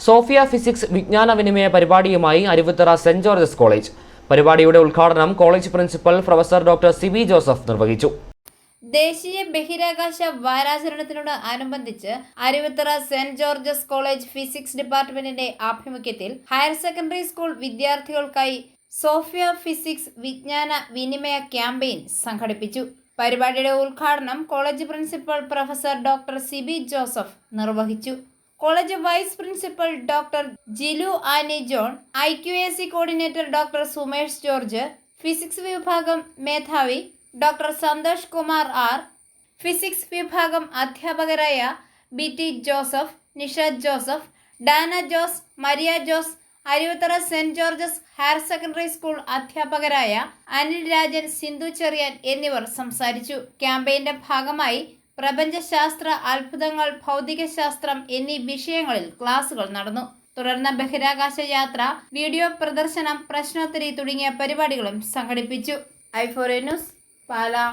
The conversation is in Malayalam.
സോഫിയ ഫിസിക്സ് വിജ്ഞാന വിനിമയ പരിപാടിയുമായി അരുവിത്തറ സെന്റ് ജോർജസ് കോളേജ്. പരിപാടിയുടെ ഉദ്ഘാടനം college principal professor doctor Sibi Joseph നിർവഹിച്ചു. ദേശീയ ബഹിരാകാശ വാരാചരണത്തിനോട് അനുബന്ധിച്ച് Aruvithura saint George's college physics ഡിപ്പാർട്ട്മെന്റിന്റെ ആഭിമുഖ്യത്തിൽ ഹയർ സെക്കൻഡറി സ്കൂൾ വിദ്യാർത്ഥികൾക്കായി സോഫിയ ഫിസിക്സ് വിജ്ഞാന വിനിമയ ക്യാമ്പയിൻ സംഘടിപ്പിച്ചു. പരിപാടിയുടെ ഉദ്ഘാടനം college principal professor doctor Sibi Joseph നിർവഹിച്ചു. College vice principal doctor Jilu Annie John, IQAC coordinator doctor Sumesh George, physics വിഭാഗം മേധാവി doctor Santhosh Kumar R, physics വിഭാഗം അധ്യാപകരായ BT Joseph, Nisha Joseph, Dana Jose, Maria Jose, Aruvithura saint Georges higher secondary school അധ്യാപകരായ അനിൽ രാജൻ, സിന്ധു ചെറിയാൻ എന്നിവർ സംസാരിച്ചു. ക്യാമ്പയിന്റെ ഭാഗമായി പ്രപഞ്ചശാസ്ത്ര, അത്ഭുതങ്ങൾ, ഭൗതികശാസ്ത്രം എന്നീ വിഷയങ്ങളിൽ ക്ലാസുകൾ നടന്നു. തുടർന്ന് ബഹിരാകാശ യാത്ര, വീഡിയോ പ്രദർശനം, പ്രശ്നോത്തരി തുടങ്ങിയ പരിപാടികളും സംഘടിപ്പിച്ചു. i4A news, Pala.